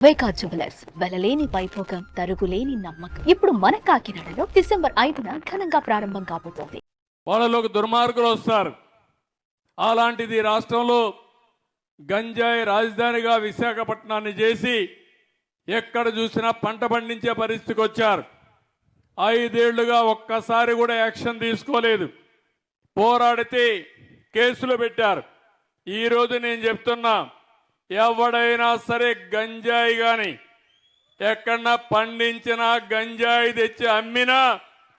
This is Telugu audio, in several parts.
వైకా జ్యువెలర్స్ వెలలేని వైభోగం తరుగులేని నమ్మకం. ఇప్పుడు మన కాకినాడలో డిసెంబర్ 5న ఘనంగా ప్రారంభం కాబోతోంది. వాళ్ళలోకి దుర్మార్గులు వస్తారు. అలాంటిది రాష్ట్రంలో గంజాయి రాజధానిగా విశాఖపట్నాన్ని చేసి ఎక్కడ చూసినా పంట పండించే పరిస్థితికి వచ్చారు. 5 ఏళ్లుగా ఒక్కసారి కూడా యాక్షన్ తీసుకోలేదు. పోరాడితే కేసులు పెట్టారు. ఈరోజు నేను చెప్తున్నా, ఎవడైనా సరే గంజాయి కానీ ఎక్కడన్నా పండించినా గంజాయి తెచ్చి అమ్మినా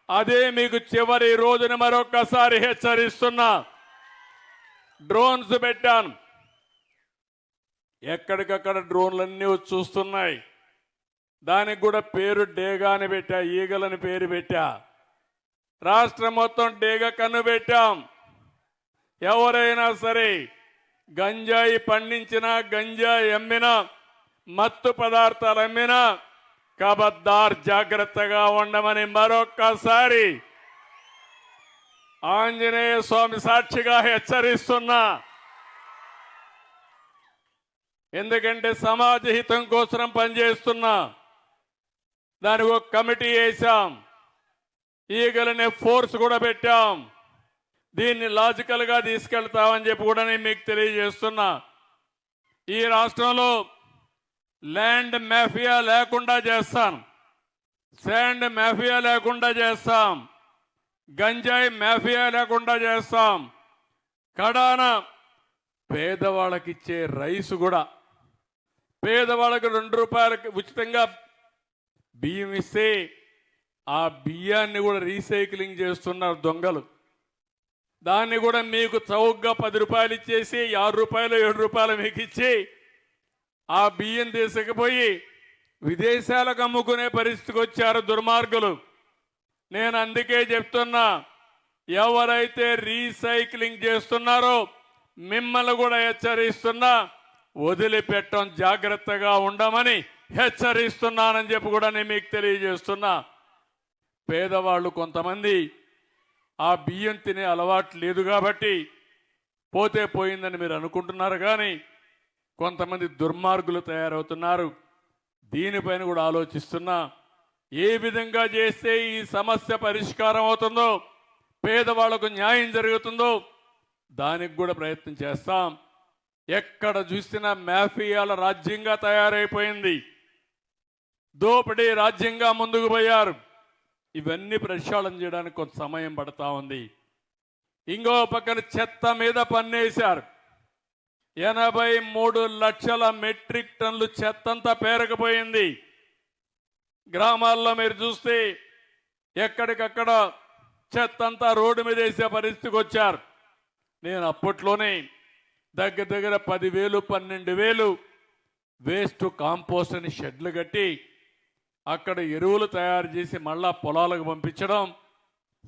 అదే మీకు చివరి రోజున మరొక్కసారి హెచ్చరిస్తున్నా. డ్రోన్స్ పెట్టాను, ఎక్కడికక్కడ డ్రోన్లన్నీ చూస్తున్నాయి. దానికి కూడా పేరు డేగా అని పెట్టా, ఈగలని పేరు పెట్టా. రాష్ట్రం మొత్తం డేగ కన్ను పెట్టాం. ఎవరైనా సరే గంజాయి పండించినా గంజాయి అమ్మినా మత్తు పదార్థాలు అమ్మినా కబద్దార్ జాగ్రత్తగా ఉండమని మరొక్కసారి ఆంజనేయ స్వామి సాక్షిగా హెచ్చరిస్తున్నా. ఎందుకంటే సమాజ హితం కోసం పనిచేస్తున్నా. దానికి ఒక కమిటీ వేశాం, ఈగలనే ఫోర్స్ కూడా పెట్టాం. దీన్ని లాజికల్గా తీసుకెళ్తామని చెప్పి కూడా నేను మీకు తెలియజేస్తున్నా. ఈ రాష్ట్రంలో ల్యాండ్ మాఫియా లేకుండా చేస్తాం, శాండ్ మాఫియా లేకుండా చేస్తాం, గంజాయి మాఫియా లేకుండా చేస్తాం. కడాన పేదవాళ్ళకి ఇచ్చే రైసు కూడా, పేదవాళ్ళకి 2 రూపాయలకి ఉచితంగా బియ్యం ఇస్తే ఆ బియ్యాన్ని కూడా రీసైక్లింగ్ చేస్తున్నారు దొంగలు. దాన్ని కూడా మీకు చౌకగా 10 రూపాయలు ఇచ్చేసి 6 రూపాయలు 7 రూపాయలు మీకు ఇచ్చి ఆ బియ్యం తీసుకుపోయి విదేశాలకు అమ్ముకునే పరిస్థితికి వచ్చారు దుర్మార్గులు. నేను అందుకే చెప్తున్నా, ఎవరైతే రీసైక్లింగ్ చేస్తున్నారో మిమ్మల్ని కూడా హెచ్చరిస్తున్నా, వదిలిపెట్టడం జాగ్రత్తగా ఉండమని హెచ్చరిస్తున్నానని చెప్పి కూడా నేను మీకు తెలియజేస్తున్నా. పేదవాళ్ళు కొంతమంది ఆ బియ్యం తినే అలవాటు లేదు కాబట్టి పోతే పోయిందని మీరు అనుకుంటున్నారు, కానీ కొంతమంది దుర్మార్గులు తయారవుతున్నారు. దీనిపైన కూడా ఆలోచిస్తున్నా. ఏ విధంగా చేస్తే ఈ సమస్య పరిష్కారం అవుతుందో, పేదవాళ్లకు న్యాయం జరుగుతుందో దానికి కూడా ప్రయత్నం చేస్తాం. ఎక్కడ చూసినా మాఫియాల రాజ్యంగా తయారైపోయింది, దోపిడీ రాజ్యంగా ముందుకు పోయారు. ఇవన్నీ ప్రక్షాళన చేయడానికి కొంత సమయం పడతా ఉంది. ఇంకో పక్కన చెత్త మీద పన్నేశారు. 83 లక్షల మెట్రిక్ టన్నులు చెత్తంతా పేరకపోయింది. గ్రామాల్లో మీరు చూస్తే ఎక్కడికక్కడ చెత్తంతా రోడ్డు మీద వేసే పరిస్థితికి వచ్చారు. నేను అప్పట్లోనే దగ్గర 10,000 12,000 వేస్ట్ కాంపోస్ట్ అని షెడ్లు కట్టి అక్కడ ఎరువులు తయారు చేసి మళ్ళా పొలాలకు పంపించడం,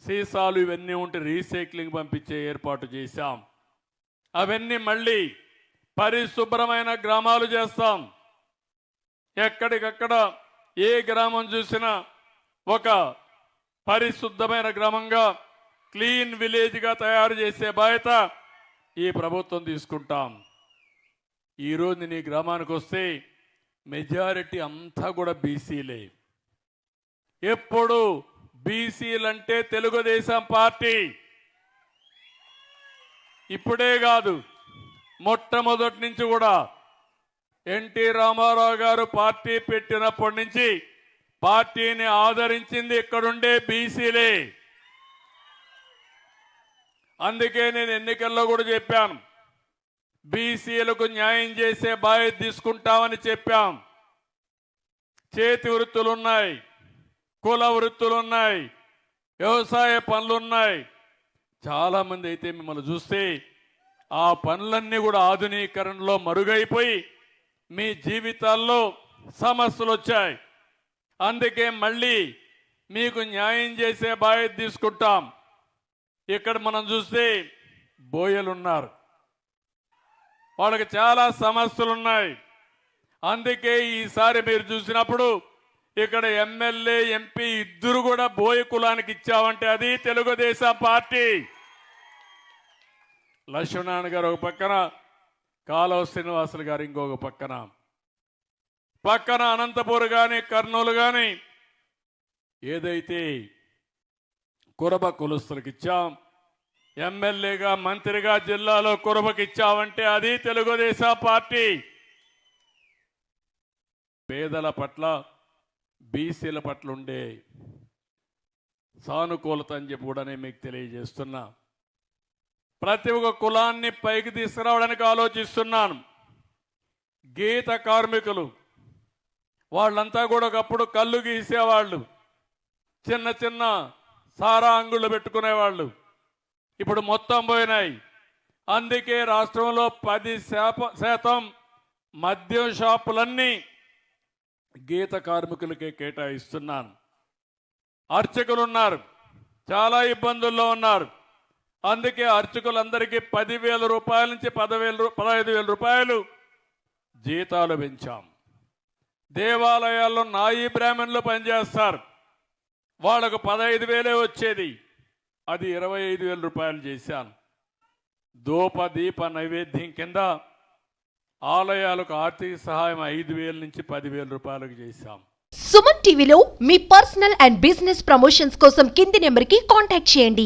సీసాలు ఇవన్నీ ఉంటే రీసైక్లింగ్ పంపించే ఏర్పాటు చేశాం. అవన్నీ మళ్ళీ పరిశుభ్రమైన గ్రామాలు చేస్తాం. ఎక్కడికక్కడ ఏ గ్రామం చూసినా ఒక పరిశుద్ధమైన గ్రామంగా, క్లీన్ విలేజ్గా తయారు చేసే బాధ్యత ఈ ప్రభుత్వం తీసుకుంటాం. ఈరోజు నేను ఈ గ్రామానికి వస్తే మెజారిటీ అంతా కూడా బీసీలే. ఎప్పుడు బీసీలంటే తెలుగుదేశం పార్టీ. ఇప్పుడే కాదు, మొట్టమొదటి నుంచి కూడా ఎన్టీ రామారావు గారు పార్టీ పెట్టినప్పటి నుంచి పార్టీని ఆదరించింది ఇక్కడుండే బీసీలే. అందుకే నేను ఎన్నికల్లో కూడా చెప్పాను, బీసీలకు న్యాయం చేసే బాధ్యత తీసుకుంటామని చెప్పాం. చేతి వృత్తులున్నాయి, కుల వృత్తులున్నాయి, వ్యవసాయ పనులున్నాయి. చాలామంది అయితే మిమ్మల్ని చూస్తే ఆ పనులన్నీ కూడా ఆధునీకరణలో మరుగైపోయి మీ జీవితాల్లో సమస్యలు వచ్చాయి. అందుకే మళ్ళీ మీకు న్యాయం చేసే బాధ్యత తీసుకుంటాం. ఇక్కడ మనం చూస్తే బోయలున్నారు, వాళ్ళకి చాలా సమస్యలు ఉన్నాయి. అందుకే ఈసారి మీరు చూసినప్పుడు ఇక్కడ ఎమ్మెల్యే ఎంపీ ఇద్దరు కూడా బోయ కులానికి ఇచ్చామంటే అది తెలుగుదేశం పార్టీ. లక్ష్మణారాయణ గారు ఒక పక్కన, కాలువ శ్రీనివాసులు గారు ఇంకొక పక్కన. పక్కన అనంతపూర్ కానీ కర్నూలు కానీ ఏదైతే కురబ కులస్తులకు ఇచ్చాం, ఎమ్మెల్యేగా మంత్రిగా జిల్లాలో కురబకి ఇచ్చామంటే అది తెలుగుదేశం పార్టీ. పేదల పట్ల బీసీల పట్ల ఉండే సానుకూలత అని చెప్పి కూడా నేను మీకు తెలియజేస్తున్నా. ప్రతి ఒక్క కులాన్ని పైకి తీసుకురావడానికి ఆలోచిస్తున్నాను. గీత కార్మికులు వాళ్ళంతా కూడా ఒకప్పుడు కళ్ళు గీసేవాళ్ళు, చిన్న చిన్న సారా అంగుళ్ళు పెట్టుకునేవాళ్ళు. ఇప్పుడు మొత్తం పోయినాయి. అందుకే రాష్ట్రంలో 10% మద్యం షాపులన్నీ గీత కార్మికులకే కేటాయిస్తున్నాను. అర్చకులు ఉన్నారు, చాలా ఇబ్బందుల్లో ఉన్నారు. అందుకే అర్చకులందరికీ 10,000 రూపాయల నుంచి 15,000 రూపాయలు జీతాలు పెంచాం. దేవాలయాల్లో నాయి బ్రాహ్మణులు పనిచేస్తారు, వాళ్ళకు 15,000 వచ్చేది, అది 25,000 రూపాయలు చేశాను. ధూప దీప నైవేద్యం కింద ఆలయాలకు ఆర్థిక సహాయం 5,000 నుంచి 10,000 రూపాయలకు చేశాం. సుమన్ టీవీలో మీ పర్సనల్ అండ్ బిజినెస్ ప్రమోషన్స్ కోసం కింది నెంబర్కి కాంటాక్ట్ చేయండి.